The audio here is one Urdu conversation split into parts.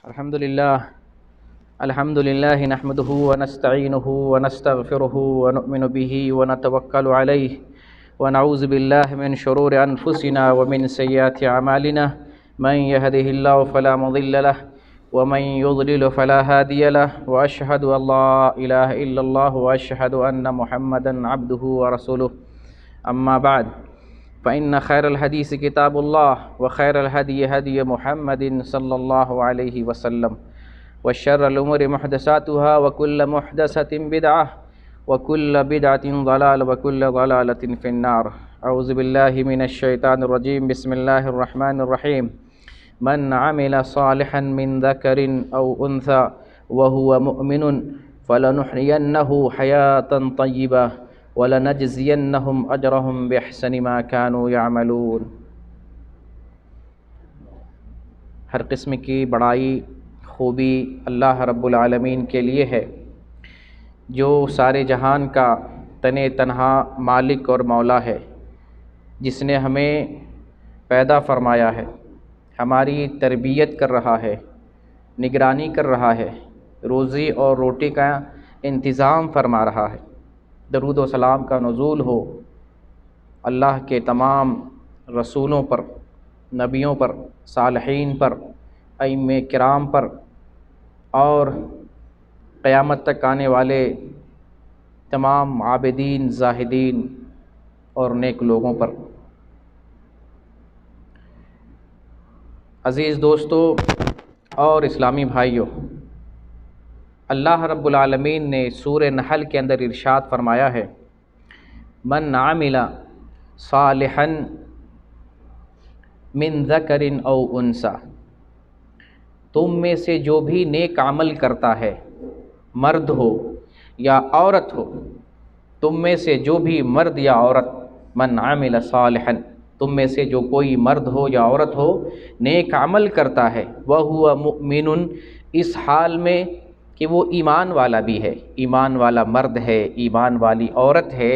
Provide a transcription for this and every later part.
الحمد لله نحمده ونستعينه ونستغفره ونؤمن به ونتوكل عليه ونعوذ بالله من شرور أنفسنا ومن سيئات أعمالنا من يهده الله فلا مضل له ومن يضلل فلا هادي له وأشهد أن لا إله إلا الله وأشهد أن محمدا عبده ورسوله أما بعد فإن خير الحديث كتاب الله وخير الهدي هدي محمد صلى الله عليه وسلم وشر الأمور محدثاتها وكل محدثة بدعة وكل بدعة ضلالة وكل ضلالة في النار. أعوذ بالله من الشيطان الرجيم. بسم الله الرحمن الرحيم. من عمل صالحا من ذكر أو أنثى وهو مؤمن فلنحيينه حياة طيبة وَلَنَجْزِيَنَّهُمْ أَجْرَهُمْ بِأَحْسَنِ مَا كَانُوا يَعْمَلُونَ. ہر قسم کی بڑائی خوبی اللہ رب العالمین کے لیے ہے، جو سارے جہان کا تن تنہا مالک اور مولا ہے، جس نے ہمیں پیدا فرمایا ہے، ہماری تربیت کر رہا ہے، نگرانی کر رہا ہے، روزی اور روٹی کا انتظام فرما رہا ہے. درود و سلام کا نزول ہو اللہ کے تمام رسولوں پر، نبیوں پر، صالحین پر، ائمہ کرام پر اور قیامت تک آنے والے تمام عابدین، زاہدین اور نیک لوگوں پر. عزیز دوستو اور اسلامی بھائیوں، اللہ رب العالمین نے سورہ نحل کے اندر ارشاد فرمایا ہے، من عمل صالحا من ذکر او انثی، تم میں سے جو بھی نیک عمل کرتا ہے، مرد ہو یا عورت ہو، تم میں سے جو بھی مرد یا عورت، من عمل صالحا، تم میں سے جو کوئی مرد ہو یا عورت ہو نیک عمل کرتا ہے، وہو مؤمن، اس حال میں کہ وہ ایمان والا بھی ہے، ایمان والا مرد ہے، ایمان والی عورت ہے،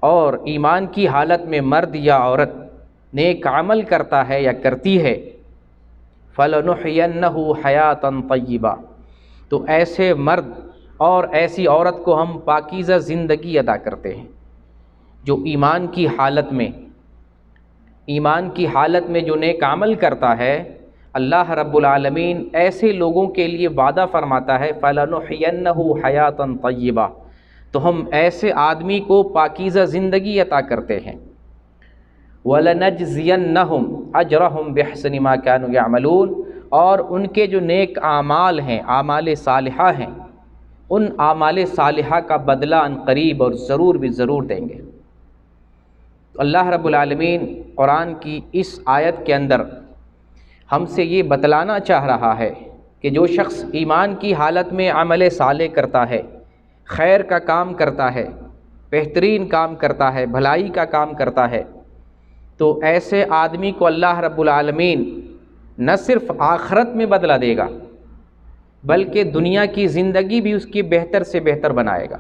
اور ایمان کی حالت میں مرد یا عورت نیک عمل کرتا ہے یا کرتی ہے، فَلَنُحْيَنَّهُ حَيَاةً طَيِّبَةً، تو ایسے مرد اور ایسی عورت کو ہم پاکیزہ زندگی عطا کرتے ہیں. جو ایمان کی حالت میں جو نیک عمل کرتا ہے، اللہ رب العالمین ایسے لوگوں کے لیے وعدہ فرماتا ہے، فَلَنُحْيَنَّهُ حَيَاةً طَيِّبَةً، تو ہم ایسے آدمی کو پاکیزہ زندگی عطا کرتے ہیں. وَلَنَجْزِيَنَّهُمْ أَجْرَهُمْ بِأَحْسَنِ مَا كَانُوا يَعْمَلُونَ، اور ان کے جو نیک اعمال ہیں، اعمال صالحہ ہیں، ان اعمال صالحہ کا بدلہ ان قریب اور ضرور بھی ضرور دیں گے. اللہ رب العالمین قرآن کی اس آیت کے اندر ہم سے یہ بتلانا چاہ رہا ہے کہ جو شخص ایمان کی حالت میں عمل صالح کرتا ہے، خیر کا کام کرتا ہے، بہترین کام کرتا ہے، بھلائی کا کام کرتا ہے، تو ایسے آدمی کو اللہ رب العالمین نہ صرف آخرت میں بدلہ دے گا بلکہ دنیا کی زندگی بھی اس کی بہتر سے بہتر بنائے گا.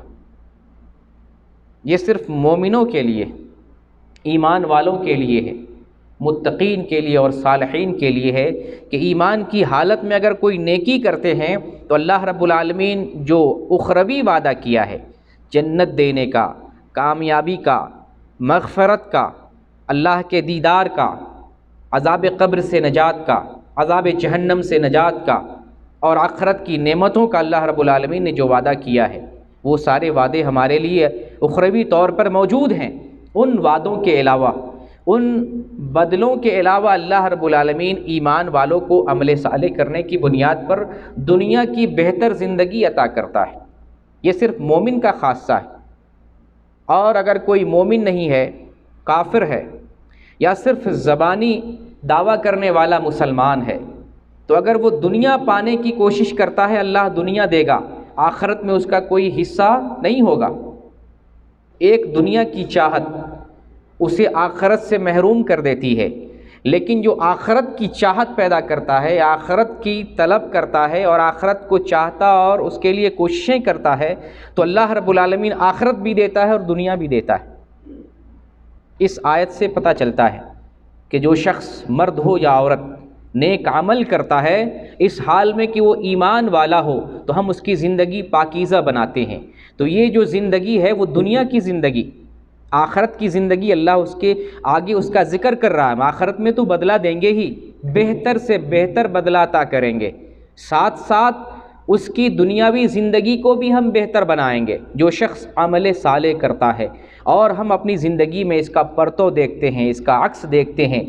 یہ صرف مومنوں کے لیے، ایمان والوں کے لیے ہے، متقین کے لیے اور صالحین کے لیے ہے کہ ایمان کی حالت میں اگر کوئی نیکی کرتے ہیں تو اللہ رب العالمین جو اخروی وعدہ کیا ہے، جنت دینے کا، کامیابی کا، مغفرت کا، اللہ کے دیدار کا، عذاب قبر سے نجات کا، عذاب جہنم سے نجات کا، اور آخرت کی نعمتوں کا اللہ رب العالمین نے جو وعدہ کیا ہے، وہ سارے وعدے ہمارے لیے اخروی طور پر موجود ہیں. ان وعدوں کے علاوہ، ان بدلوں کے علاوہ اللہ رب العالمین ایمان والوں کو عمل صالح کرنے کی بنیاد پر دنیا کی بہتر زندگی عطا کرتا ہے. یہ صرف مومن کا خاصہ ہے. اور اگر کوئی مومن نہیں ہے، کافر ہے، یا صرف زبانی دعویٰ کرنے والا مسلمان ہے، تو اگر وہ دنیا پانے کی کوشش کرتا ہے، اللہ دنیا دے گا، آخرت میں اس کا کوئی حصہ نہیں ہوگا. ایک دنیا کی چاہت اسے آخرت سے محروم کر دیتی ہے، لیکن جو آخرت کی چاہت پیدا کرتا ہے، آخرت کی طلب کرتا ہے اور آخرت کو چاہتا اور اس کے لیے کوششیں کرتا ہے، تو اللہ رب العالمین آخرت بھی دیتا ہے اور دنیا بھی دیتا ہے. اس آیت سے پتہ چلتا ہے کہ جو شخص مرد ہو یا عورت نیک عمل کرتا ہے اس حال میں کہ وہ ایمان والا ہو تو ہم اس کی زندگی پاکیزہ بناتے ہیں۔ تو یہ جو زندگی ہے وہ دنیا کی زندگی، آخرت کی زندگی اللہ اس کے آگے اس کا ذکر کر رہا ہے، آخرت میں تو بدلہ دیں گے ہی، بہتر سے بہتر بدلہ عطا کریں گے، ساتھ ساتھ اس کی دنیاوی زندگی کو بھی ہم بہتر بنائیں گے۔ جو شخص عمل صالح کرتا ہے اور ہم اپنی زندگی میں اس کا پرتو دیکھتے ہیں، اس کا عکس دیکھتے ہیں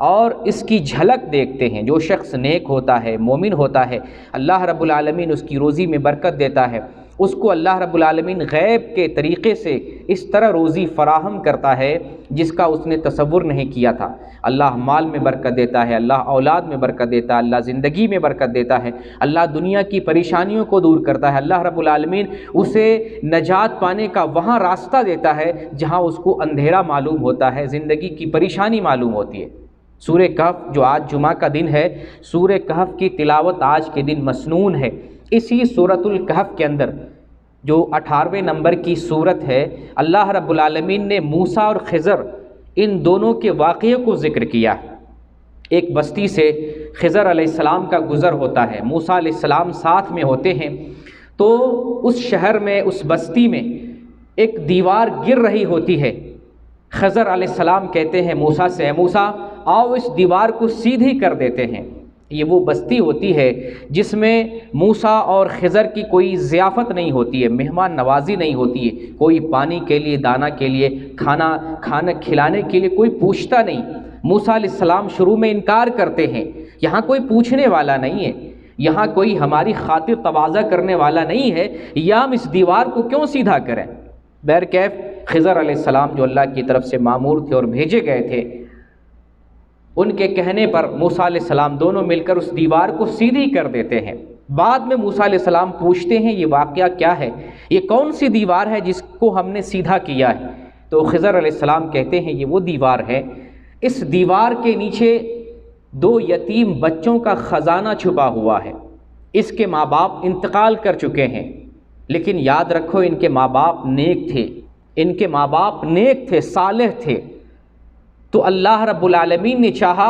اور اس کی جھلک دیکھتے ہیں، جو شخص نیک ہوتا ہے، مومن ہوتا ہے، اللہ رب العالمین اس کی روزی میں برکت دیتا ہے، اس کو اللہ رب العالمین غیب کے طریقے سے اس طرح روزی فراہم کرتا ہے جس کا اس نے تصور نہیں کیا تھا۔ اللہ مال میں برکت دیتا ہے، اللہ اولاد میں برکت دیتا ہے، اللہ زندگی میں برکت دیتا ہے، اللہ دنیا کی پریشانیوں کو دور کرتا ہے، اللہ رب العالمین اسے نجات پانے کا وہاں راستہ دیتا ہے جہاں اس کو اندھیرا معلوم ہوتا ہے، زندگی کی پریشانی معلوم ہوتی ہے۔ سورہ کہف جو آج جمعہ کا دن ہے، سورہ کہف کی تلاوت آج کے دن مسنون ہے۔ اسی سورۃ الکہف کے اندر جو 18ویں نمبر کی سورت ہے، اللہ رب العالمین نے موسیٰ اور خضر ان دونوں کے واقعے کو ذکر کیا۔ ایک بستی سے خضر علیہ السلام کا گزر ہوتا ہے، موسیٰ علیہ السلام ساتھ میں ہوتے ہیں، تو اس شہر میں، اس بستی میں ایک دیوار گر رہی ہوتی ہے۔ خضر علیہ السلام کہتے ہیں موسیٰ سے، اے موسیٰ آؤ اس دیوار کو سیدھی کر دیتے ہیں۔ یہ وہ بستی ہوتی ہے جس میں موسیٰ اور خضر کی کوئی ضیافت نہیں ہوتی ہے، مہمان نوازی نہیں ہوتی ہے، کوئی پانی کے لیے، دانہ کے لیے، کھانا کھلانے کے لیے کوئی پوچھتا نہیں۔ موسیٰ علیہ السلام شروع میں انکار کرتے ہیں، یہاں کوئی پوچھنے والا نہیں ہے، یہاں کوئی ہماری خاطر تواضع کرنے والا نہیں ہے، یا ہم اس دیوار کو کیوں سیدھا کریں؟ بہرکیف خضر علیہ السلام جو اللہ کی طرف سے مامور تھے اور بھیجے گئے تھے، ان کے کہنے پر موسیٰ علیہ السلام دونوں مل کر اس دیوار کو سیدھی کر دیتے ہیں۔ بعد میں موسیٰ علیہ السلام پوچھتے ہیں یہ واقعہ کیا ہے، یہ کون سی دیوار ہے جس کو ہم نے سیدھا کیا ہے؟ تو خضر علیہ السلام کہتے ہیں یہ وہ دیوار ہے، اس دیوار کے نیچے 2 یتیم بچوں کا خزانہ چھپا ہوا ہے، اس کے ماں باپ انتقال کر چکے ہیں، لیکن یاد رکھو ان کے ماں باپ نیک تھے، ان کے ماں باپ نیک تھے، صالح تھے، تو اللہ رب العالمین نے چاہا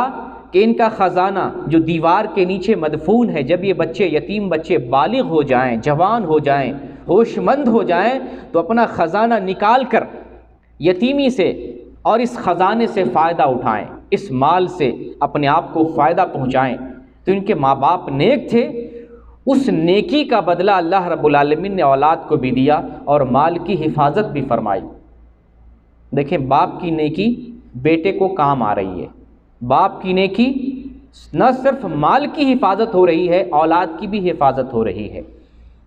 کہ ان کا خزانہ جو دیوار کے نیچے مدفون ہے، جب یہ بچے، یتیم بچے بالغ ہو جائیں، جوان ہو جائیں، ہوش مند ہو جائیں، تو اپنا خزانہ نکال کر یتیمی سے اور اس خزانے سے فائدہ اٹھائیں، اس مال سے اپنے آپ کو فائدہ پہنچائیں۔ تو ان کے ماں باپ نیک تھے، اس نیکی کا بدلہ اللہ رب العالمین نے اولاد کو بھی دیا اور مال کی حفاظت بھی فرمائی۔ دیکھیں باپ کی نیکی بیٹے کو کام آ رہی ہے، باپ کی نیکی نہ صرف مال کی حفاظت ہو رہی ہے، اولاد کی بھی حفاظت ہو رہی ہے۔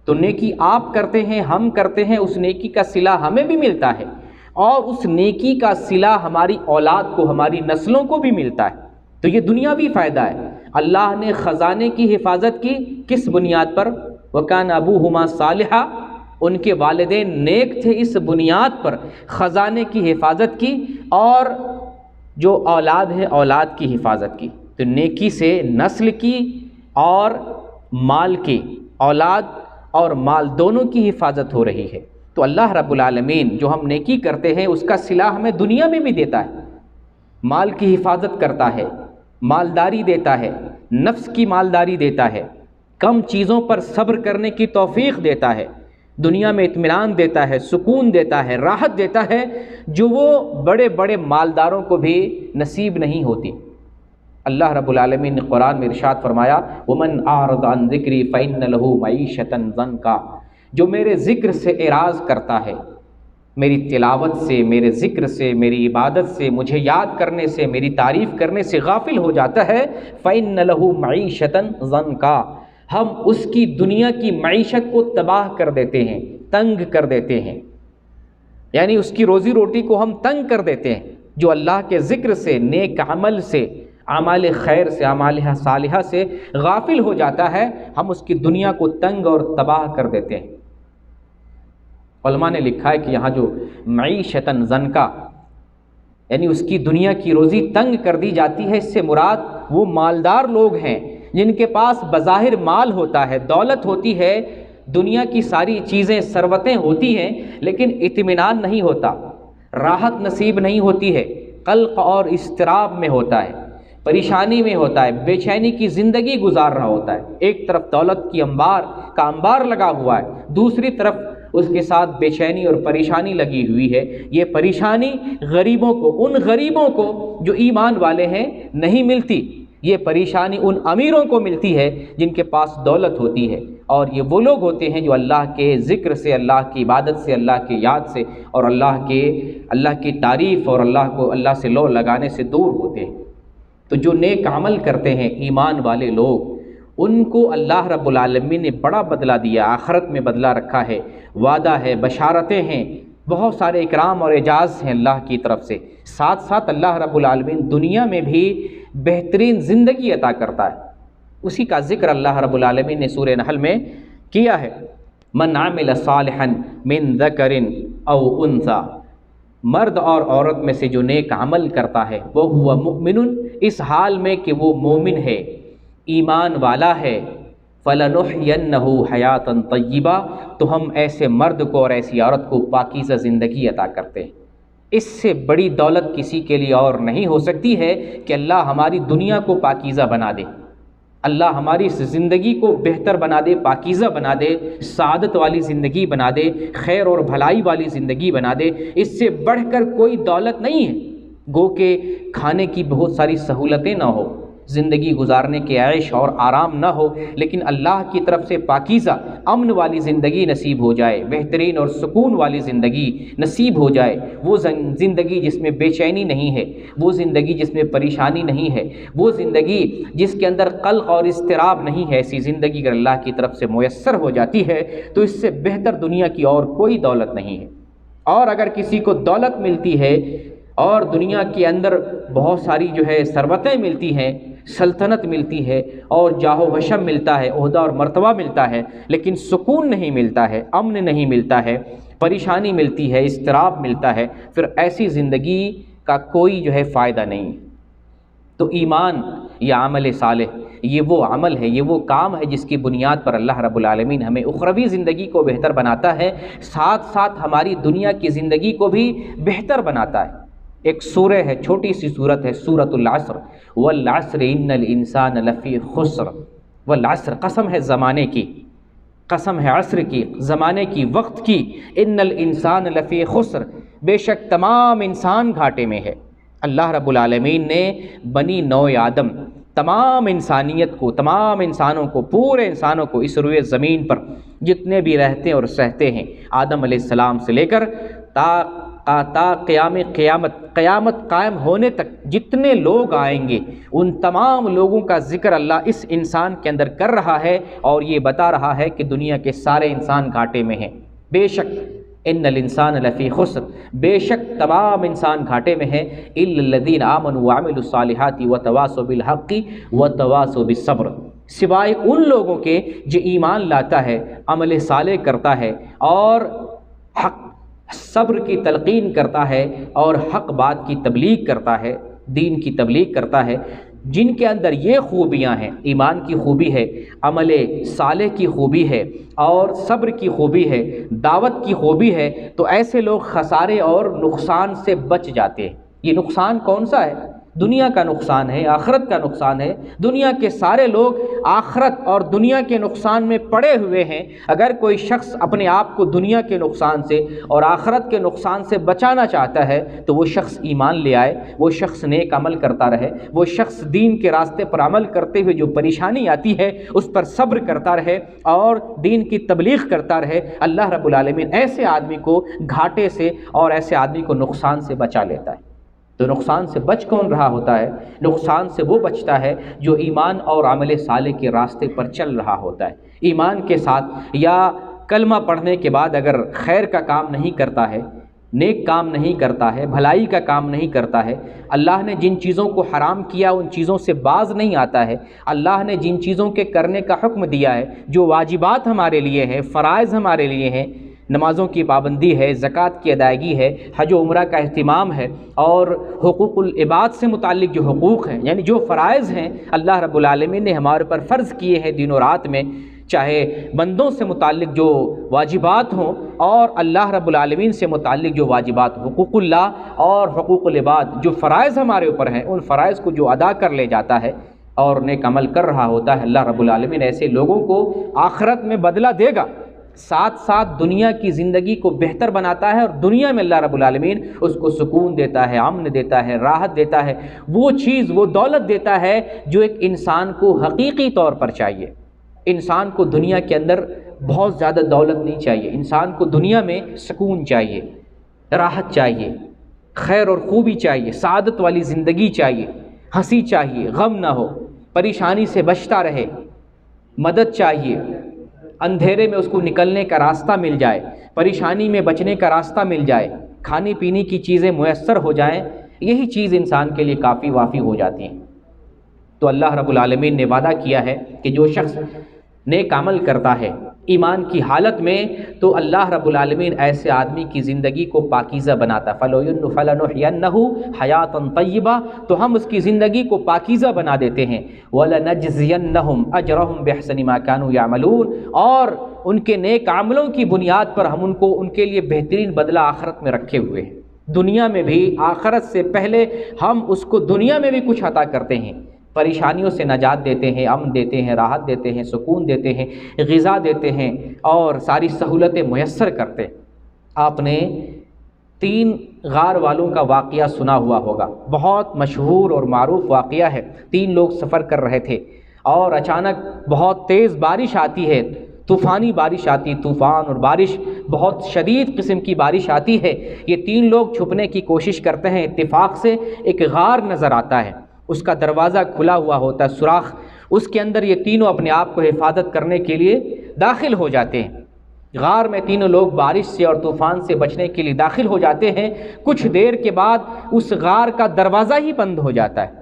تو نیکی آپ کرتے ہیں، ہم کرتے ہیں، اس نیکی کا صلہ ہمیں بھی ملتا ہے اور اس نیکی کا صلہ ہماری اولاد کو، ہماری نسلوں کو بھی ملتا ہے۔ تو یہ دنیاوی فائدہ ہے۔ اللہ نے خزانے کی حفاظت کی کس بنیاد پر؟ وَكَانَ أَبُوهُمَا صَالِحًا، ان کے والدین نیک تھے، اس بنیاد پر خزانے کی حفاظت کی اور جو اولاد ہے اولاد کی حفاظت کی۔ تو نیکی سے نسل کی اور مال کی، اولاد اور مال دونوں کی حفاظت ہو رہی ہے۔ تو اللہ رب العالمین جو ہم نیکی کرتے ہیں اس کا صلہ ہمیں دنیا میں بھی دیتا ہے، مال کی حفاظت کرتا ہے، مالداری دیتا ہے، نفس کی مالداری دیتا ہے، کم چیزوں پر صبر کرنے کی توفیق دیتا ہے، دنیا میں اطمینان دیتا ہے، سکون دیتا ہے، راحت دیتا ہے، جو وہ بڑے بڑے مالداروں کو بھی نصیب نہیں ہوتی۔ اللہ رب العالمین نے قرآن میں ارشاد فرمایا وَمَنْ أَعْرَضَ عَنْ ذِكْرِي فَإِنَّ لَهُ مَعِيشَةً ضَنْكًا، جو میرے ذکر سے اعراض کرتا ہے، میری تلاوت سے، میرے ذکر سے، میری عبادت سے، مجھے یاد کرنے سے، میری تعریف کرنے سے غافل ہو جاتا ہے، فَإِنَّ لَهُ مَعِيشَةً ضَنْكًا، ہم اس کی دنیا کی معیشت کو تباہ کر دیتے ہیں، تنگ کر دیتے ہیں، یعنی اس کی روزی روٹی کو ہم تنگ کر دیتے ہیں۔ جو اللہ کے ذکر سے، نیک عمل سے، اعمال خیر سے، اعمال صالحہ سے غافل ہو جاتا ہے، ہم اس کی دنیا کو تنگ اور تباہ کر دیتے ہیں۔ علماء نے لکھا ہے کہ یہاں جو معیشتاً ضنکا یعنی اس کی دنیا کی روزی تنگ کر دی جاتی ہے، اس سے مراد وہ مالدار لوگ ہیں جن کے پاس بظاہر مال ہوتا ہے، دولت ہوتی ہے، دنیا کی ساری چیزیں، ثروتیں ہوتی ہیں، لیکن اطمینان نہیں ہوتا، راحت نصیب نہیں ہوتی ہے، قلق اور اضطراب میں ہوتا ہے، پریشانی میں ہوتا ہے، بے چینی کی زندگی گزار رہا ہوتا ہے۔ ایک طرف دولت کی انبار لگا ہوا ہے، دوسری طرف اس کے ساتھ بے چینی اور پریشانی لگی ہوئی ہے۔ یہ پریشانی غریبوں کو، ان غریبوں کو جو ایمان والے ہیں نہیں ملتی، یہ پریشانی ان امیروں کو ملتی ہے جن کے پاس دولت ہوتی ہے، اور یہ وہ لوگ ہوتے ہیں جو اللہ کے ذکر سے، اللہ کی عبادت سے، اللہ کی یاد سے اور اللہ کی تعریف اور اللہ سے لو لگانے سے دور ہوتے ہیں۔ تو جو نیک عمل کرتے ہیں ایمان والے لوگ، ان کو اللہ رب العالمین نے بڑا بدلہ دیا، آخرت میں بدلہ رکھا ہے، وعدہ ہے، بشارتیں ہیں، بہت سارے اکرام اور اعزاز ہیں اللہ کی طرف سے۔ ساتھ ساتھ اللہ رب العالمین دنیا میں بھی بہترین زندگی عطا کرتا ہے۔ اسی کا ذکر اللہ رب العالمین نے سورہ نحل میں کیا ہے، من عمل صالحا من ذکر او انثی، مرد اور عورت میں سے جو نیک عمل کرتا ہے وہ ہوا مؤمن، اس حال میں کہ وہ مومن ہے، ایمان والا ہے، فَلَنُحْيَنَّهُ حَيَاةً طَيِّبَةً، تو ہم ایسے مرد کو اور ایسی عورت کو پاکیزہ زندگی عطا کرتے ہیں۔ اس سے بڑی دولت کسی کے لیے اور نہیں ہو سکتی ہے کہ اللہ ہماری دنیا کو پاکیزہ بنا دے، اللہ ہماری اس زندگی کو بہتر بنا دے، پاکیزہ بنا دے، سعادت والی زندگی بنا دے، خیر اور بھلائی والی زندگی بنا دے۔ اس سے بڑھ کر کوئی دولت نہیں ہے، گو کہ کھانے کی بہت ساری سہولتیں نہ ہو، زندگی گزارنے کے عیش اور آرام نہ ہو، لیکن اللہ کی طرف سے پاکیزہ امن والی زندگی نصیب ہو جائے، بہترین اور سکون والی زندگی نصیب ہو جائے، وہ زندگی جس میں بے چینی نہیں ہے، وہ زندگی جس میں پریشانی نہیں ہے، وہ زندگی جس کے اندر قلق اور اضطراب نہیں ہے، ایسی زندگی اگر اللہ کی طرف سے میسر ہو جاتی ہے تو اس سے بہتر دنیا کی اور کوئی دولت نہیں ہے۔ اور اگر کسی کو دولت ملتی ہے اور دنیا کے اندر بہت ساری ثروتیں ملتی ہیں، سلطنت ملتی ہے اور جاہ و حشم ملتا ہے، عہدہ اور مرتبہ ملتا ہے، لیکن سکون نہیں ملتا ہے، امن نہیں ملتا ہے، پریشانی ملتی ہے، اضطراب ملتا ہے، پھر ایسی زندگی کا کوئی فائدہ نہیں۔ تو ایمان یا عمل صالح یہ وہ عمل ہے، یہ وہ کام ہے جس کی بنیاد پر اللہ رب العالمین ہمیں اخروی زندگی کو بہتر بناتا ہے، ساتھ ساتھ ہماری دنیا کی زندگی کو بھی بہتر بناتا ہے۔ ایک سورہ ہے، چھوٹی سی سورت ہے، سورۃ العصر، والعصر ان الانسان لفی خسر، والعصر قسم ہے زمانے کی، قسم ہے عصر کی، زمانے کی، وقت کی، ان الانسان لفی خسر، بے شک تمام انسان گھاٹے میں ہے۔ اللہ رب العالمین نے بنی نوع آدم، تمام انسانیت کو، تمام انسانوں کو، پورے انسانوں کو اس روئے زمین پر جتنے بھی رہتے ہیں اور سہتے ہیں، آدم علیہ السلام سے لے کر تا قیامت قائم ہونے تک جتنے لوگ آئیں گے، ان تمام لوگوں کا ذکر اللہ اس انسان کے اندر کر رہا ہے، اور یہ بتا رہا ہے کہ دنیا کے سارے انسان گھاٹے میں ہیں۔ بے شک ان الانسان لفی خسر، بے شک تمام انسان گھاٹے میں ہیں، الا الذین آمنوا وعملوا الصالحات وتواصوا بالحق وتواصوا بالصبر، سوائے ان لوگوں کے جو ایمان لاتا ہے، عمل صالح کرتا ہے اور صبر کی تلقین کرتا ہے اور حق بات کی تبلیغ کرتا ہے، دین کی تبلیغ کرتا ہے، جن کے اندر یہ خوبیاں ہیں، ایمان کی خوبی ہے، عمل صالح کی خوبی ہے اور صبر کی خوبی ہے، دعوت کی خوبی ہے، تو ایسے لوگ خسارے اور نقصان سے بچ جاتے ہیں۔ یہ نقصان کون سا ہے؟ دنیا کا نقصان ہے، آخرت کا نقصان ہے۔ دنیا کے سارے لوگ آخرت اور دنیا کے نقصان میں پڑے ہوئے ہیں۔ اگر کوئی شخص اپنے آپ کو دنیا کے نقصان سے اور آخرت کے نقصان سے بچانا چاہتا ہے تو وہ شخص ایمان لے آئے، وہ شخص نیک عمل کرتا رہے، وہ شخص دین کے راستے پر عمل کرتے ہوئے جو پریشانی آتی ہے اس پر صبر کرتا رہے اور دین کی تبلیغ کرتا رہے۔ اللہ رب العالمین ایسے آدمی کو گھاٹے سے اور ایسے آدمی کو نقصان سے بچا لیتا ہے۔ تو نقصان سے بچ کون رہا ہوتا ہے؟ نقصان سے وہ بچتا ہے جو ایمان اور عمل صالح کے راستے پر چل رہا ہوتا ہے۔ ایمان کے ساتھ یا کلمہ پڑھنے کے بعد اگر خیر کا کام نہیں کرتا ہے، نیک کام نہیں کرتا ہے، بھلائی کا کام نہیں کرتا ہے، اللہ نے جن چیزوں کو حرام کیا ان چیزوں سے باز نہیں آتا ہے، اللہ نے جن چیزوں کے کرنے کا حکم دیا ہے، جو واجبات ہمارے لیے ہیں، فرائض ہمارے لیے ہیں، نمازوں کی پابندی ہے، زکوٰۃ کی ادائیگی ہے، حج و عمرہ کا اہتمام ہے، اور حقوق العباد سے متعلق جو حقوق ہیں، یعنی جو فرائض ہیں اللہ رب العالمین نے ہمارے پر فرض کیے ہیں دن و رات میں، چاہے بندوں سے متعلق جو واجبات ہوں اور اللہ رب العالمین سے متعلق جو واجبات، حقوق اللہ اور حقوق العباد، جو فرائض ہمارے اوپر ہیں، ان فرائض کو جو ادا کر لے جاتا ہے اور نیک عمل کر رہا ہوتا ہے، اللہ رب العالمین ایسے لوگوں کو آخرت میں بدلہ دے گا، ساتھ ساتھ دنیا کی زندگی کو بہتر بناتا ہے، اور دنیا میں اللہ رب العالمین اس کو سکون دیتا ہے، امن دیتا ہے، راحت دیتا ہے، وہ چیز، وہ دولت دیتا ہے جو ایک انسان کو حقیقی طور پر چاہیے۔ انسان کو دنیا کے اندر بہت زیادہ دولت نہیں چاہیے، انسان کو دنیا میں سکون چاہیے، راحت چاہیے، خیر اور خوبی چاہیے، سعادت والی زندگی چاہیے، ہنسی چاہیے، غم نہ ہو، پریشانی سے بچتا رہے، مدد چاہیے، اندھیرے میں اس کو نکلنے کا راستہ مل جائے، پریشانی میں بچنے کا راستہ مل جائے، کھانے پینے کی چیزیں میسر ہو جائیں، یہی چیز انسان کے لیے کافی وافی ہو جاتی ہیں۔ تو اللہ رب العالمین نے وعدہ کیا ہے کہ جو شخص نیک عمل کرتا ہے ایمان کی حالت میں، تو اللہ رب العالمین ایسے آدمی کی زندگی کو پاکیزہ بناتا ہے، فَلَنُحْيَنَّهُ حَيَاةً طَيِّبَةً، تو ہم اس کی زندگی کو پاکیزہ بنا دیتے ہیں، وَلَنَجْزِيَنَّهُمْ أَجْرَهُمْ بِأَحْسَنِ مَا كَانُوا يَعْمَلُونَ، اور ان کے نیک عملوں کی بنیاد پر ہم ان کے لیے بہترین بدلہ آخرت میں رکھے ہوئے ہیں۔ دنیا میں بھی، آخرت سے پہلے ہم اس کو دنیا میں بھی کچھ عطا کرتے ہیں، پریشانیوں سے نجات دیتے ہیں، امن دیتے ہیں، راحت دیتے ہیں، سکون دیتے ہیں، غذا دیتے ہیں اور ساری سہولتیں میسر کرتے ہیں۔ آپ نے 3 غار والوں کا واقعہ سنا ہوا ہوگا، بہت مشہور اور معروف واقعہ ہے۔ 3 لوگ سفر کر رہے تھے اور اچانک بہت تیز بارش آتی ہے، طوفانی بارش آتی، طوفان اور بارش، بہت شدید قسم کی بارش آتی ہے۔ یہ 3 لوگ چھپنے کی کوشش کرتے ہیں، اتفاق سے ایک غار نظر آتا ہے، اس کا دروازہ کھلا ہوا ہوتا ہے، سوراخ، اس کے اندر یہ تینوں اپنے آپ کو حفاظت کرنے کے لیے داخل ہو جاتے ہیں۔ غار میں تینوں لوگ بارش سے اور طوفان سے بچنے کے لیے داخل ہو جاتے ہیں۔ کچھ دیر کے بعد اس غار کا دروازہ ہی بند ہو جاتا ہے۔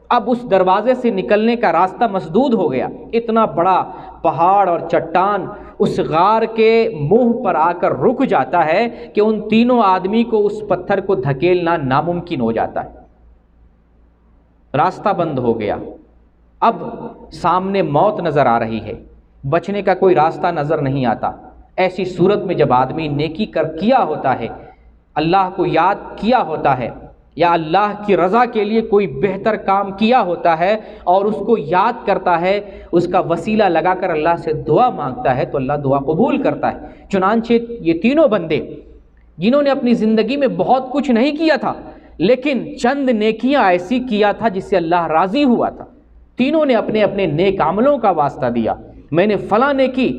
اب اس دروازے سے نکلنے کا راستہ مسدود ہو گیا، اتنا بڑا پہاڑ اور چٹان اس غار کے منہ پر آ کر رک جاتا ہے کہ ان تینوں آدمی کو اس پتھر کو دھکیلنا ناممکن ہو جاتا ہے، راستہ بند ہو گیا۔ اب سامنے موت نظر آ رہی ہے، بچنے کا کوئی راستہ نظر نہیں آتا۔ ایسی صورت میں جب آدمی نیکی کیا ہوتا ہے، اللہ کو یاد کیا ہوتا ہے، یا اللہ کی رضا کے لیے کوئی بہتر کام کیا ہوتا ہے اور اس کو یاد کرتا ہے، اس کا وسیلہ لگا کر اللہ سے دعا مانگتا ہے، تو اللہ دعا قبول کرتا ہے۔ چنانچہ یہ تینوں بندے جنہوں نے اپنی زندگی میں بہت کچھ نہیں کیا تھا، لیکن چند نیکیاں ایسی کیا تھا جس سے اللہ راضی ہوا تھا، تینوں نے اپنے اپنے نیک عملوں کا واسطہ دیا۔ میں نے فلاں نیکی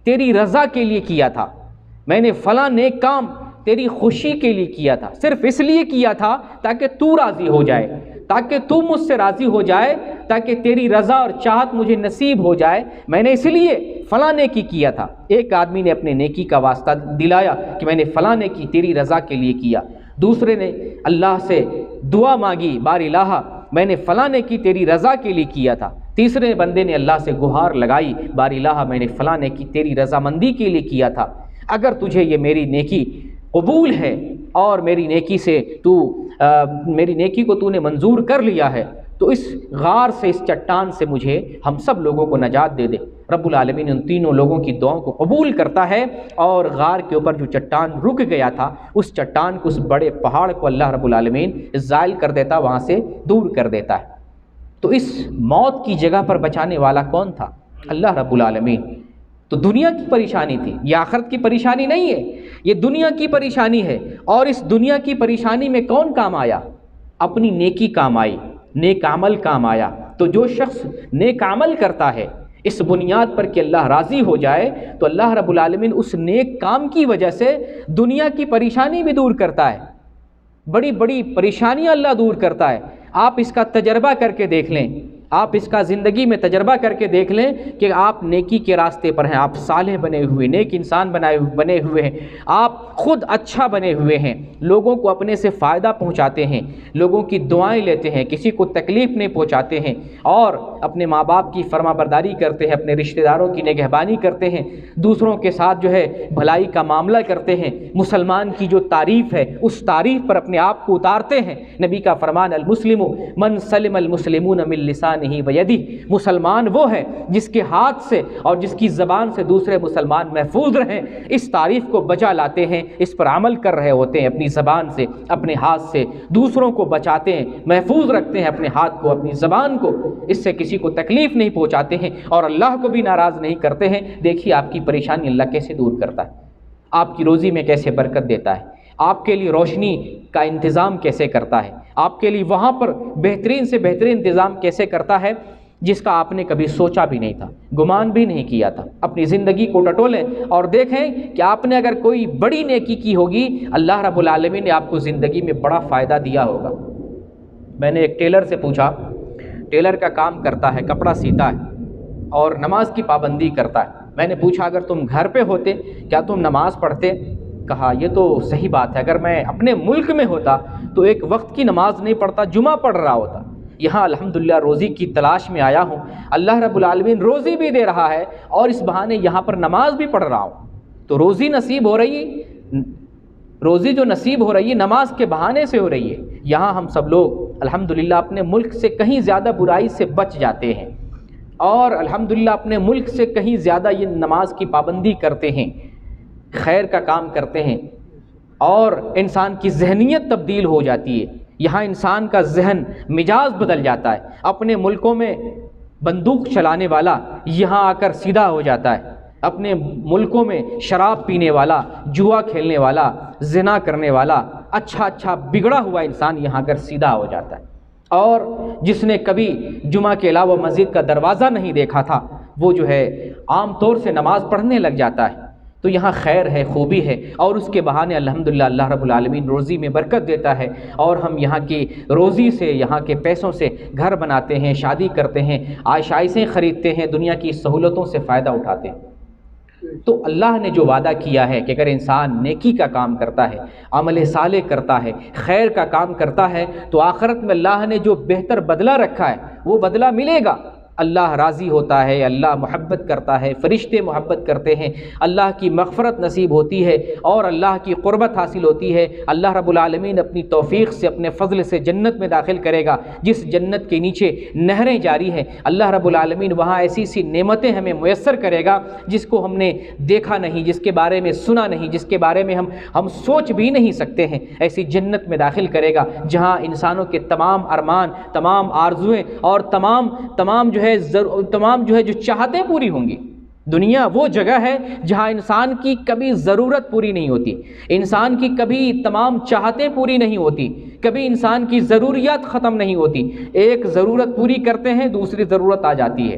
تیری رضا کے لیے کیا تھا، میں نے فلاں نیک کام تیری خوشی کے لیے کیا تھا، صرف اس لیے کیا تھا تاکہ تو راضی ہو جائے، تاکہ تو مجھ سے راضی ہو جائے، تاکہ تیری رضا اور چاہت مجھے نصیب ہو جائے، میں نے اس لیے فلاں نیکی کیا تھا۔ ایک آدمی نے اپنے نیکی کا واسطہ دلایا کہ میں نے فلاں نیکی تیری رضا کے لیے کیا، دوسرے نے اللہ سے دعا مانگی، بار الہ میں نے فلاں نیکی تیری رضا کے لیے کیا تھا، تیسرے بندے نے اللہ سے گہار لگائی، بار الہ میں نے فلاں نیکی تیری رضامندی کے لیے کیا تھا، اگر تجھے یہ میری نیکی قبول ہے اور میری نیکی کو تو نے منظور کر لیا ہے، تو اس غار سے، اس چٹان سے مجھے، ہم سب لوگوں کو نجات دے دے۔ رب العالمین ان تینوں لوگوں کی دعاؤں کو قبول کرتا ہے، اور غار کے اوپر جو چٹان رک گیا تھا، اس چٹان کو، اس بڑے پہاڑ کو اللہ رب العالمین زائل کر دیتا، وہاں سے دور کر دیتا ہے۔ تو اس موت کی جگہ پر بچانے والا کون تھا؟ اللہ رب العالمین۔ تو دنیا کی پریشانی تھی، یہ آخرت کی پریشانی نہیں ہے، یہ دنیا کی پریشانی ہے۔ اور اس دنیا کی پریشانی میں کون کام آیا؟ اپنی نیکی کام آئی، نیک عمل کام آیا۔ تو جو شخص نیک عمل کرتا ہے اس بنیاد پر کہ اللہ راضی ہو جائے، تو اللہ رب العالمین اس نیک کام کی وجہ سے دنیا کی پریشانی بھی دور کرتا ہے، بڑی بڑی پریشانیاں اللہ دور کرتا ہے۔ آپ اس کا تجربہ کر کے دیکھ لیں، آپ اس کا زندگی میں تجربہ کر کے دیکھ لیں کہ آپ نیکی کے راستے پر ہیں، آپ صالح بنے ہوئے، نیک انسان بنے ہوئے ہیں، آپ خود اچھا بنے ہوئے ہیں، لوگوں کو اپنے سے فائدہ پہنچاتے ہیں، لوگوں کی دعائیں لیتے ہیں، کسی کو تکلیف نہیں پہنچاتے ہیں، اور اپنے ماں باپ کی فرما برداری کرتے ہیں، اپنے رشتہ داروں کی نگہبانی کرتے ہیں، دوسروں کے ساتھ جو ہے بھلائی کا معاملہ کرتے ہیں، مسلمان کی جو تعریف ہے اس تعریف پر اپنے آپ کو اتارتے ہیں۔ نبی کا فرمان، المسلم من سلم المسلمون من لسانه بلسانہ ویدہ، مسلمان وہ ہے جس کے ہاتھ سے اور جس کی زبان سے دوسرے مسلمان محفوظ رہیں، اس تعریف کو بجا لاتے ہیں، اس پر عمل کر رہے ہوتے ہیں، اپنی زبان سے اپنے ہاتھ سے دوسروں کو بچاتے ہیں، محفوظ رکھتے ہیں اپنے ہاتھ کو اپنی زبان کو، اس سے کسی کو تکلیف نہیں پہنچاتے ہیں اور اللہ کو بھی ناراض نہیں کرتے ہیں۔ دیکھیے آپ کی پریشانی اللہ کیسے دور کرتا ہے، آپ کی روزی میں کیسے برکت دیتا ہے، آپ کے لیے روشنی کا انتظام کیسے کرتا ہے، آپ کے لیے وہاں پر بہترین سے بہترین انتظام کیسے کرتا ہے جس کا آپ نے کبھی سوچا بھی نہیں تھا، گمان بھی نہیں کیا تھا۔ اپنی زندگی کو ٹٹولیں اور دیکھیں کہ آپ نے اگر کوئی بڑی نیکی کی ہوگی، اللہ رب العالمین نے آپ کو زندگی میں بڑا فائدہ دیا ہوگا۔ میں نے ایک ٹیلر سے پوچھا، ٹیلر کا کام کرتا ہے، کپڑا سیتا ہے اور نماز کی پابندی کرتا ہے۔ میں نے پوچھا اگر تم گھر پہ ہوتے کیا تم نماز پڑھتے؟ کہا یہ تو صحیح بات ہے، اگر میں اپنے ملک میں ہوتا تو ایک وقت کی نماز نہیں پڑھتا، جمعہ پڑھ رہا ہوتا۔ یہاں الحمدللہ روزی کی تلاش میں آیا ہوں، اللہ رب العالمین روزی بھی دے رہا ہے اور اس بہانے یہاں پر نماز بھی پڑھ رہا ہوں، تو روزی نصیب ہو رہی ہے، روزی جو نصیب ہو رہی ہے نماز کے بہانے سے ہو رہی ہے۔ یہاں ہم سب لوگ الحمدللہ اپنے ملک سے کہیں زیادہ برائی سے بچ جاتے ہیں اور الحمدللہ اپنے ملک سے کہیں زیادہ یہ نماز کی پابندی کرتے ہیں، خیر کا کام کرتے ہیں اور انسان کی ذہنیت تبدیل ہو جاتی ہے۔ یہاں انسان کا ذہن مزاج بدل جاتا ہے۔ اپنے ملکوں میں بندوق چلانے والا یہاں آ کر سیدھا ہو جاتا ہے، اپنے ملکوں میں شراب پینے والا، جوا کھیلنے والا، زنا کرنے والا، اچھا بگڑا ہوا انسان یہاں آ کر سیدھا ہو جاتا ہے، اور جس نے کبھی جمعہ کے علاوہ مسجد کا دروازہ نہیں دیکھا تھا وہ جو ہے عام طور سے نماز پڑھنے لگ جاتا ہے۔ تو یہاں خیر ہے، خوبی ہے اور اس کے بہانے الحمدللہ اللہ رب العالمین روزی میں برکت دیتا ہے اور ہم یہاں کی روزی سے، یہاں کے پیسوں سے گھر بناتے ہیں، شادی کرتے ہیں، عائشیں خریدتے ہیں، دنیا کی سہولتوں سے فائدہ اٹھاتے ہیں۔ تو اللہ نے جو وعدہ کیا ہے کہ اگر انسان نیکی کا کام کرتا ہے، عمل صالح کرتا ہے، خیر کا کام کرتا ہے تو آخرت میں اللہ نے جو بہتر بدلہ رکھا ہے وہ بدلہ ملے گا۔ اللہ راضی ہوتا ہے، اللہ محبت کرتا ہے، فرشتے محبت کرتے ہیں، اللہ کی مغفرت نصیب ہوتی ہے اور اللہ کی قربت حاصل ہوتی ہے۔ اللہ رب العالمین اپنی توفیق سے، اپنے فضل سے جنت میں داخل کرے گا، جس جنت کے نیچے نہریں جاری ہیں۔ اللہ رب العالمین وہاں ایسی سی نعمتیں ہمیں میسر کرے گا جس کو ہم نے دیکھا نہیں، جس کے بارے میں سنا نہیں، جس کے بارے میں ہم سوچ بھی نہیں سکتے ہیں۔ ایسی جنت میں داخل کرے گا جہاں انسانوں کے تمام ارمان، تمام آرزویں اور تمام جو چاہتیں پوری ہوں گی۔ دنیا وہ جگہ ہے جہاں انسان کی کبھی ضرورت پوری نہیں ہوتی، انسان کی کبھی تمام چاہتیں پوری نہیں ہوتی، کبھی انسان کی ضروریات ختم نہیں ہوتی۔ ایک ضرورت پوری کرتے ہیں، دوسری ضرورت آ جاتی ہے،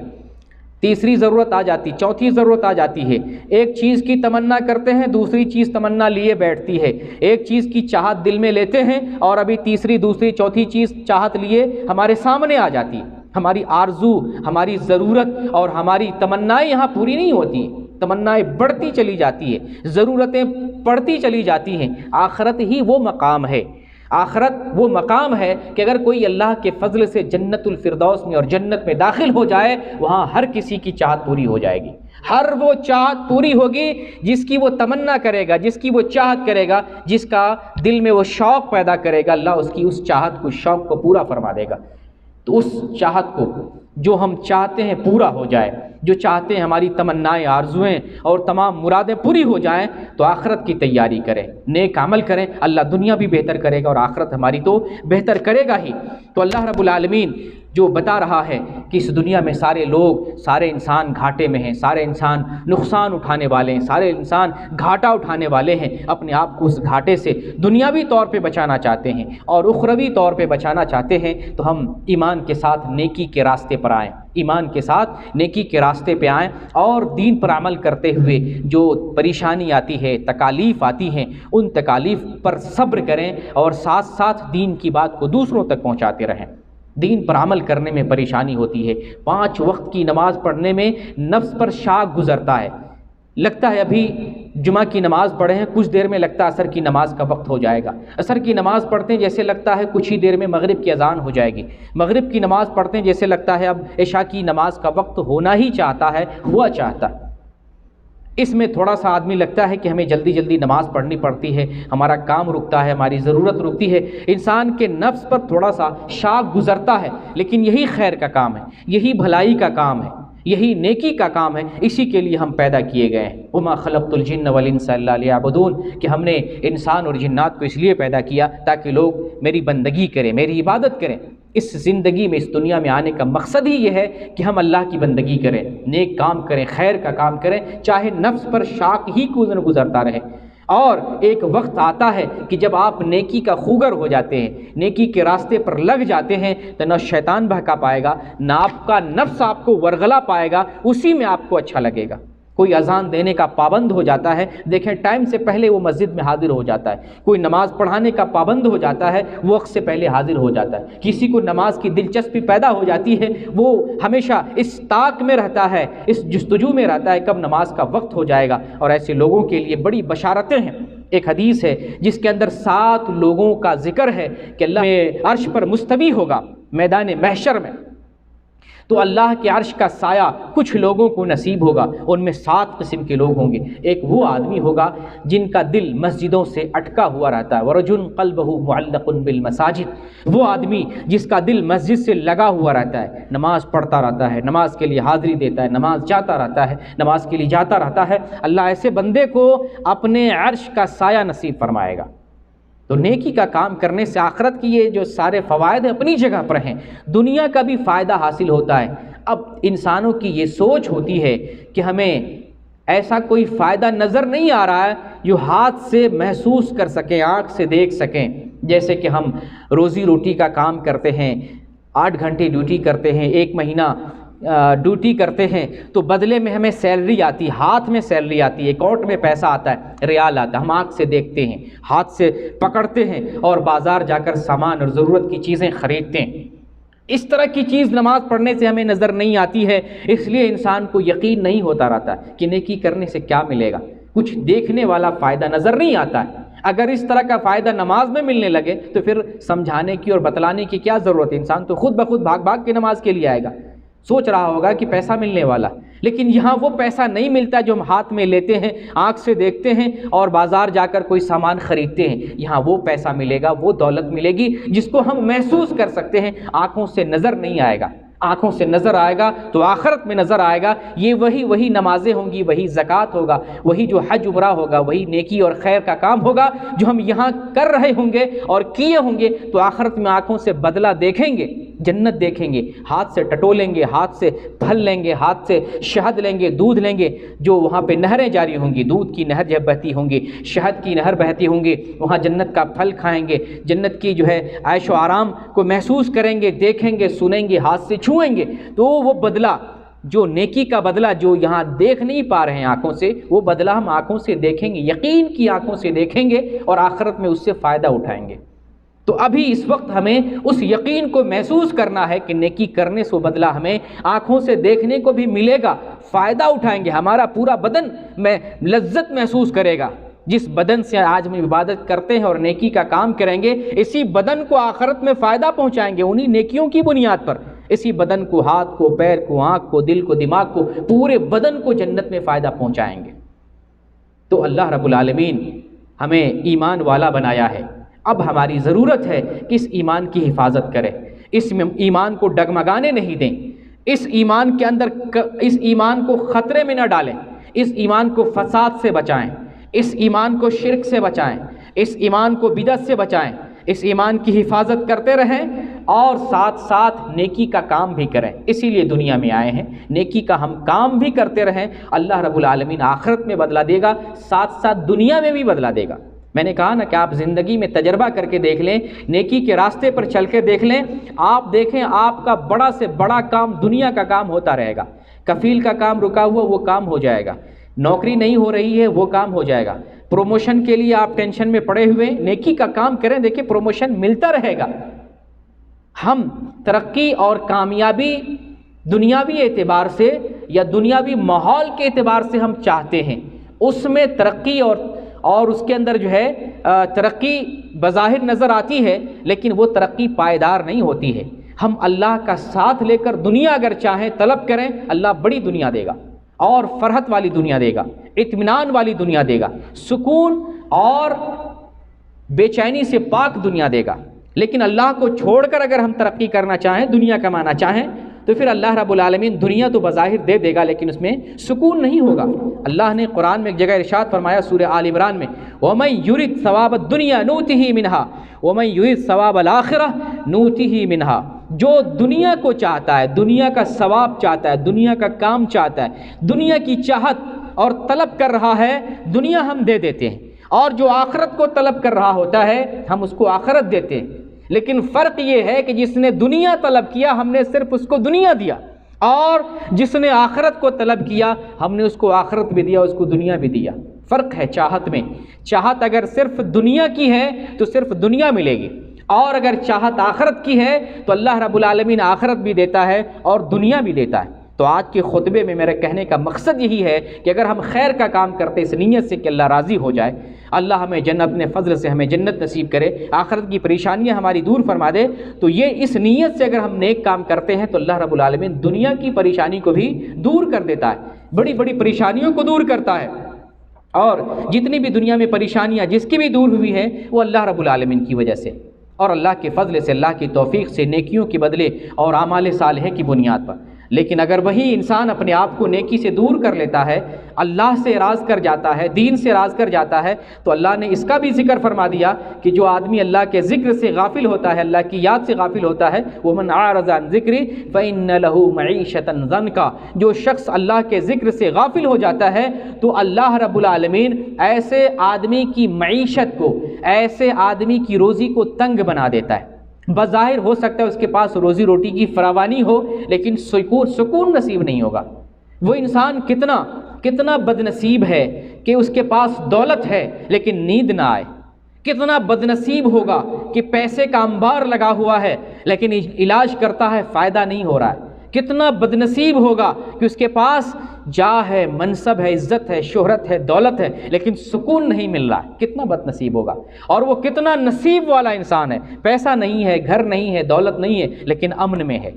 تیسری ضرورت آ جاتی، چوتھی ضرورت آ جاتی ہے۔ ایک چیز کی تمنا کرتے ہیں، دوسری چیز تمنا لیے بیٹھتی ہے۔ ایک چیز کی چاہت دل میں لیتے ہیں اور ابھی تیسری، دوسری، چوتھی چیز چاہت لیے ہمارے سامنے آ جاتی ہے۔ ہماری آرزو، ہماری ضرورت اور ہماری تمنائیں یہاں پوری نہیں ہوتی، تمنائیں بڑھتی چلی جاتی ہے، ضرورتیں بڑھتی چلی جاتی ہیں۔ آخرت ہی وہ مقام ہے، آخرت وہ مقام ہے کہ اگر کوئی اللہ کے فضل سے جنت الفردوس میں اور جنت میں داخل ہو جائے، وہاں ہر کسی کی چاہت پوری ہو جائے گی، ہر وہ چاہت پوری ہوگی جس کی وہ تمنا کرے گا، جس کی وہ چاہت کرے گا، جس کا دل میں وہ شوق پیدا کرے گا، اللہ اس کی اس چاہت کو، شوق کو پورا فرما دے گا۔ تو اس چاہت کو جو ہم چاہتے ہیں پورا ہو جائے، جو چاہتے ہیں ہماری تمنائیں، آرزویں اور تمام مرادیں پوری ہو جائیں، تو آخرت کی تیاری کریں، نیک عمل کریں، اللہ دنیا بھی بہتر کرے گا اور آخرت ہماری تو بہتر کرے گا ہی۔ تو اللہ رب العالمین جو بتا رہا ہے کہ اس دنیا میں سارے لوگ، سارے انسان گھاٹے میں ہیں، سارے انسان نقصان اٹھانے والے ہیں، سارے انسان گھاٹا اٹھانے والے ہیں، اپنے آپ کو اس گھاٹے سے دنیاوی طور پہ بچانا چاہتے ہیں اور اخروی طور پہ بچانا چاہتے ہیں، تو ہم ایمان کے ساتھ نیکی کے راستے پر آئیں، ایمان کے ساتھ نیکی کے راستے پہ آئیں اور دین پر عمل کرتے ہوئے جو پریشانی آتی ہے، تکالیف آتی ہیں، ان تکالیف پر صبر کریں اور ساتھ ساتھ دین کی بات کو دوسروں تک پہنچاتے رہیں۔ دین پر عمل کرنے میں پریشانی ہوتی ہے، 5 وقت کی نماز پڑھنے میں نفس پر شاق گزرتا ہے، لگتا ہے ابھی جمعہ کی نماز پڑھے ہیں، کچھ دیر میں لگتا ہے عصر کی نماز کا وقت ہو جائے گا، عصر کی نماز پڑھتے ہیں جیسے لگتا ہے کچھ ہی دیر میں مغرب کی اذان ہو جائے گی، مغرب کی نماز پڑھتے ہیں جیسے لگتا ہے اب عشاء کی نماز کا وقت ہونا ہی چاہتا ہے، ہوا چاہتا ہے۔ اس میں تھوڑا سا آدمی لگتا ہے کہ ہمیں جلدی جلدی نماز پڑھنی پڑتی ہے، ہمارا کام رکتا ہے، ہماری ضرورت رکتی ہے، انسان کے نفس پر تھوڑا سا شاق گزرتا ہے، لیکن یہی خیر کا کام ہے، یہی بھلائی کا کام ہے، یہی نیکی کا کام ہے، اسی کے لیے ہم پیدا کیے گئے ہیں۔ وما خلقت الجن والانس الا لیعبدون، کہ ہم نے انسان اور جنات کو اس لیے پیدا کیا تاکہ لوگ میری بندگی کریں، میری عبادت کریں۔ اس زندگی میں، اس دنیا میں آنے کا مقصد ہی یہ ہے کہ ہم اللہ کی بندگی کریں، نیک کام کریں، خیر کا کام کریں، چاہے نفس پر شاق ہی گزرتا رہے۔ اور ایک وقت آتا ہے کہ جب آپ نیکی کا خوگر ہو جاتے ہیں، نیکی کے راستے پر لگ جاتے ہیں، تو نہ شیطان بہکا پائے گا، نہ آپ کا نفس آپ کو ورغلا پائے گا، اسی میں آپ کو اچھا لگے گا۔ کوئی اذان دینے کا پابند ہو جاتا ہے، دیکھیں ٹائم سے پہلے وہ مسجد میں حاضر ہو جاتا ہے۔ کوئی نماز پڑھانے کا پابند ہو جاتا ہے، وہ وقت سے پہلے حاضر ہو جاتا ہے۔ کسی کو نماز کی دلچسپی پیدا ہو جاتی ہے، وہ ہمیشہ اس طاق میں رہتا ہے، اس جستجو میں رہتا ہے کب نماز کا وقت ہو جائے گا۔ اور ایسے لوگوں کے لیے بڑی بشارتیں ہیں۔ ایک حدیث ہے جس کے اندر 7 لوگوں کا ذکر ہے کہ اللہ عرش پر مستوی ہوگا میدان محشر میں، تو اللہ کے عرش کا سایہ کچھ لوگوں کو نصیب ہوگا، ان میں 7 قسم کے لوگ ہوں گے۔ ایک وہ آدمی ہوگا جن کا دل مسجدوں سے اٹکا ہوا رہتا ہے، ورجل قلبہ معلق بالمساجد، وہ آدمی جس کا دل مسجد سے لگا ہوا رہتا ہے، نماز پڑھتا رہتا ہے، نماز کے لیے حاضری دیتا ہے، نماز جاتا رہتا ہے، نماز کے لیے جاتا رہتا ہے، اللہ ایسے بندے کو اپنے عرش کا سایہ نصیب فرمائے گا۔ تو نیکی کا کام کرنے سے آخرت کی یہ جو سارے فوائد ہیں اپنی جگہ پر ہیں، دنیا کا بھی فائدہ حاصل ہوتا ہے۔ اب انسانوں کی یہ سوچ ہوتی ہے کہ ہمیں ایسا کوئی فائدہ نظر نہیں آ رہا ہے جو ہاتھ سے محسوس کر سکیں، آنکھ سے دیکھ سکیں۔ جیسے کہ ہم روزی روٹی کا کام کرتے ہیں، 8 گھنٹے ڈیوٹی کرتے ہیں، 1 مہینہ ڈیوٹی کرتے ہیں، تو بدلے میں ہمیں سیلری آتی، ہاتھ میں سیلری آتی ہے، اکاؤنٹ میں پیسہ آتا ہے، ریال آتا ہے، ہم آنکھ سے دیکھتے ہیں، ہاتھ سے پکڑتے ہیں اور بازار جا کر سامان اور ضرورت کی چیزیں خریدتے ہیں۔ اس طرح کی چیز نماز پڑھنے سے ہمیں نظر نہیں آتی ہے، اس لیے انسان کو یقین نہیں ہوتا رہتا کہ نیکی کرنے سے کیا ملے گا، کچھ دیکھنے والا فائدہ نظر نہیں آتا ہے۔ اگر اس طرح کا فائدہ نماز میں ملنے لگے تو پھر سمجھانے کی اور بتلانے کی کیا ضرورت ہے، انسان تو خود بخود بھاگ بھاگ کے نماز کے لیے آئے گا، سوچ رہا ہوگا کہ پیسہ ملنے والا، لیکن یہاں وہ پیسہ نہیں ملتا جو ہم ہاتھ میں لیتے ہیں، آنکھ سے دیکھتے ہیں اور بازار جا کر کوئی سامان خریدتے ہیں۔ یہاں وہ پیسہ ملے گا، وہ دولت ملے گی جس کو ہم محسوس کر سکتے ہیں، آنکھوں سے نظر نہیں آئے گا۔ آنکھوں سے نظر آئے گا تو آخرت میں نظر آئے گا، یہ وہی نمازیں ہوں گی، وہی زکوٰۃ ہوگا، وہی جو حج عمرہ ہوگا، وہی نیکی اور خیر کا کام ہوگا جو ہم یہاں کر رہے ہوں گے اور کیے ہوں گے، تو آخرت میں آنکھوں سے بدلہ دیکھیں گے، جنت دیکھیں گے، ہاتھ سے ٹٹولیں گے، ہاتھ سے پھل لیں گے، ہاتھ سے شہد لیں گے، دودھ لیں گے، جو وہاں پہ نہریں جاری ہوں گی، دودھ کی نہر جب بہتی ہوں گی، شہد کی نہر بہتی ہوں گی، وہاں جنت کا پھل کھائیں گے، جنت کی جو ہے عیش و آرام کو محسوس کریں گے، دیکھیں گے، سنیں گے، ہاتھ سے چھوئیں گے، تو وہ بدلہ جو نیکی کا بدلہ جو یہاں دیکھ نہیں پا رہے ہیں آنکھوں سے، وہ بدلہ ہم آنکھوں سے دیکھیں گے، یقین کی آنکھوں سے دیکھیں گے اور آخرت میں اس سے فائدہ اٹھائیں گے۔ تو ابھی اس وقت ہمیں اس یقین کو محسوس کرنا ہے کہ نیکی کرنے سے بدلہ ہمیں آنکھوں سے دیکھنے کو بھی ملے گا، فائدہ اٹھائیں گے، ہمارا پورا بدن میں لذت محسوس کرے گا۔ جس بدن سے آج ہم عبادت کرتے ہیں اور نیکی کا کام کریں گے، اسی بدن کو آخرت میں فائدہ پہنچائیں گے، انہی نیکیوں کی بنیاد پر۔ اسی بدن کو، ہاتھ کو، پیر کو، آنکھ کو، دل کو، دماغ کو، پورے بدن کو جنت میں فائدہ پہنچائیں گے۔ تو اللہ رب العالمین ہمیں ایمان والا بنایا ہے، اب ہماری ضرورت ہے کہ اس ایمان کی حفاظت کریں، اس ایمان کو ڈگمگانے نہیں دیں، اس ایمان کے اندر اس ایمان کو خطرے میں نہ ڈالیں، اس ایمان کو فساد سے بچائیں، اس ایمان کو شرک سے بچائیں، اس ایمان کو بدعت سے بچائیں، اس ایمان کی حفاظت کرتے رہیں اور ساتھ ساتھ نیکی کا کام بھی کریں۔ اسی لیے دنیا میں آئے ہیں، نیکی کا ہم کام بھی کرتے رہیں، اللہ رب العالمین آخرت میں بدلہ دے گا، ساتھ ساتھ دنیا میں بھی بدلہ دے گا۔ میں نے کہا نا کہ آپ زندگی میں تجربہ کر کے دیکھ لیں، نیکی کے راستے پر چل کے دیکھ لیں، آپ دیکھیں آپ کا بڑا سے بڑا کام دنیا کا کام ہوتا رہے گا، کفیل کا کام رکا ہوا وہ کام ہو جائے گا، نوکری نہیں ہو رہی ہے وہ کام ہو جائے گا، پروموشن کے لیے آپ ٹینشن میں پڑے ہوئے، نیکی کا کام کریں، دیکھیں پروموشن ملتا رہے گا۔ ہم ترقی اور کامیابی دنیاوی اعتبار سے یا دنیاوی ماحول کے اعتبار سے ہم چاہتے ہیں، اس میں ترقی اور اس کے اندر جو ہے ترقی بظاہر نظر آتی ہے، لیکن وہ ترقی پائیدار نہیں ہوتی ہے۔ ہم اللہ کا ساتھ لے کر دنیا اگر چاہیں طلب کریں، اللہ بڑی دنیا دے گا، اور فرحت والی دنیا دے گا، اطمینان والی دنیا دے گا، سکون اور بے چینی سے پاک دنیا دے گا۔ لیکن اللہ کو چھوڑ کر اگر ہم ترقی کرنا چاہیں، دنیا کمانا چاہیں، تو پھر اللہ رب العالمین دنیا تو بظاہر دے دے گا لیکن اس میں سکون نہیں ہوگا۔ اللہ نے قرآن میں ایک جگہ ارشاد فرمایا سورہ آل عمران میں، وَمَن يُرِدْ ثَوَابَ الدُّنْيَا نُؤْتِهِ مِنْهَا وَمَن يُرِدْ ثَوَابَ الْآخِرَةِ نُؤْتِهِ مِنْهَا۔ جو دنیا کو چاہتا ہے، دنیا کا ثواب چاہتا ہے، دنیا کا کام چاہتا ہے، دنیا کی چاہت اور طلب کر رہا ہے، دنیا ہم دے دیتے ہیں، اور جو آخرت کو طلب کر رہا ہوتا ہے ہم اس کو آخرت دیتے ہیں۔ لیکن فرق یہ ہے کہ جس نے دنیا طلب کیا ہم نے صرف اس کو دنیا دیا، اور جس نے آخرت کو طلب کیا ہم نے اس کو آخرت بھی دیا، اس کو دنیا بھی دیا۔ فرق ہے چاہت میں۔ چاہت اگر صرف دنیا کی ہے تو صرف دنیا ملے گی، اور اگر چاہت آخرت کی ہے تو اللہ رب العالمین آخرت بھی دیتا ہے اور دنیا بھی دیتا ہے۔ تو آج کے خطبے میں میرے کہنے کا مقصد یہی ہے کہ اگر ہم خیر کا کام کرتے اس نیت سے کہ اللہ راضی ہو جائے، اللہ ہمیں جنت اپنے فضل سے ہمیں جنت نصیب کرے، آخرت کی پریشانیاں ہماری دور فرما دے، تو یہ اس نیت سے اگر ہم نیک کام کرتے ہیں تو اللہ رب العالمین دنیا کی پریشانی کو بھی دور کر دیتا ہے، بڑی بڑی پریشانیوں کو دور کرتا ہے، اور جتنی بھی دنیا میں پریشانیاں جس کی بھی دور ہوئی ہیں وہ اللہ رب العالمین کی وجہ سے اور اللہ کے فضل سے، اللہ کی توفیق سے، نیکیوں کے بدلے اور اعمال صالحہ کی بنیاد پر۔ لیکن اگر وہی انسان اپنے آپ کو نیکی سے دور کر لیتا ہے، اللہ سے اراض کر جاتا ہے، دین سے اراض کر جاتا ہے، تو اللہ نے اس کا بھی ذکر فرما دیا کہ جو آدمی اللہ کے ذکر سے غافل ہوتا ہے، اللہ کی یاد سے غافل ہوتا ہے، وَمَنْ أَعْرَضَ عَنْ ذِكْرِي فَإِنَّ لَهُ مَعِيشَةً ضَنْكًا، جو شخص اللہ کے ذکر سے غافل ہو جاتا ہے تو اللہ رب العالمین ایسے آدمی کی معیشت کو، ایسے آدمی کی روزی کو تنگ بنا دیتا ہے۔ بظاہر ہو سکتا ہے اس کے پاس روزی روٹی کی فراوانی ہو لیکن سکون نصیب نہیں ہوگا۔ وہ انسان کتنا بد نصیب ہے کہ اس کے پاس دولت ہے لیکن نیند نہ آئے، کتنا بد نصیب ہوگا کہ پیسے کا انبار لگا ہوا ہے لیکن علاج کرتا ہے فائدہ نہیں ہو رہا ہے، کتنا بد نصیب ہوگا کہ اس کے پاس جاہ ہے، منصب ہے، عزت ہے، شہرت ہے، دولت ہے لیکن سکون نہیں مل رہا ہے، کتنا بد نصیب ہوگا۔ اور وہ کتنا نصیب والا انسان ہے، پیسہ نہیں ہے، گھر نہیں ہے، دولت نہیں ہے لیکن امن میں ہے،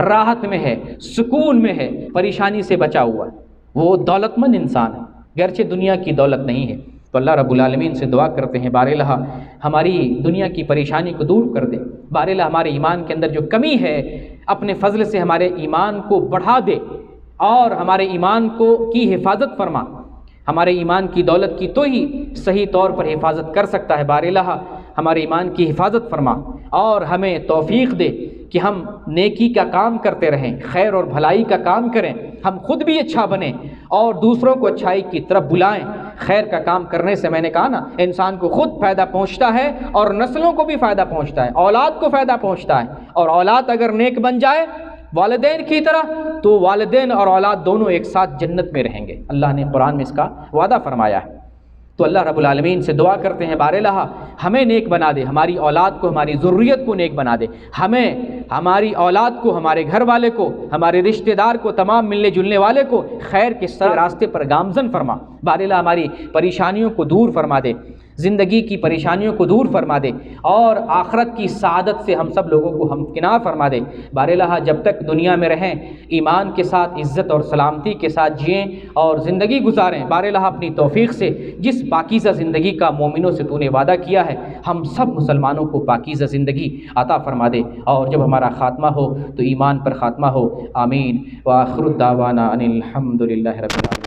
راحت میں ہے، سکون میں ہے، پریشانی سے بچا ہوا ہے، وہ دولت مند انسان ہے گرچہ دنیا کی دولت نہیں ہے۔ تو اللہ رب العالمین سے دعا کرتے ہیں بار الہ ہماری دنیا کی پریشانی کو دور کر دے، بار الہ ہمارے ایمان کے اندر جو کمی ہے اپنے فضل سے ہمارے ایمان کو بڑھا دے اور ہمارے ایمان کی حفاظت فرما۔ ہمارے ایمان کی دولت کی تو ہی صحیح طور پر حفاظت کر سکتا ہے، بار الہ ہمارے ایمان کی حفاظت فرما اور ہمیں توفیق دے کہ ہم نیکی کا کام کرتے رہیں، خیر اور بھلائی کا کام کریں، ہم خود بھی اچھا بنیں اور دوسروں کو اچھائی کی طرف بلائیں۔ خیر کا کام کرنے سے میں نے کہا نا انسان کو خود فائدہ پہنچتا ہے اور نسلوں کو بھی فائدہ پہنچتا ہے، اولاد کو فائدہ پہنچتا ہے، اور اولاد اگر نیک بن جائے والدین کی طرح تو والدین اور اولاد دونوں ایک ساتھ جنت میں رہیں گے، اللہ نے قرآن میں اس کا وعدہ فرمایا ہے۔ تو اللہ رب العالمین سے دعا کرتے ہیں بار الہ ہمیں نیک بنا دے، ہماری اولاد کو، ہماری ذریت کو نیک بنا دے، ہمیں، ہماری اولاد کو، ہمارے گھر والے کو، ہمارے رشتہ دار کو، تمام ملنے جلنے والے کو خیر کے راستے پر گامزن فرما۔ بار الہ ہماری پریشانیوں کو دور فرما دے، زندگی کی پریشانیوں کو دور فرما دے اور آخرت کی سعادت سے ہم سب لوگوں کو ہمکنار فرما دے۔ بار الہ جب تک دنیا میں رہیں ایمان کے ساتھ، عزت اور سلامتی کے ساتھ جئیں اور زندگی گزاریں۔ بار الہ اپنی توفیق سے جس پاکیزہ زندگی کا مومنوں سے تو نے وعدہ کیا ہے ہم سب مسلمانوں کو پاکیزہ زندگی عطا فرما دے، اور جب ہمارا خاتمہ ہو تو ایمان پر خاتمہ ہو۔ آمین۔ وآخر الدعوانا ان الحمد للہ رب العالمین۔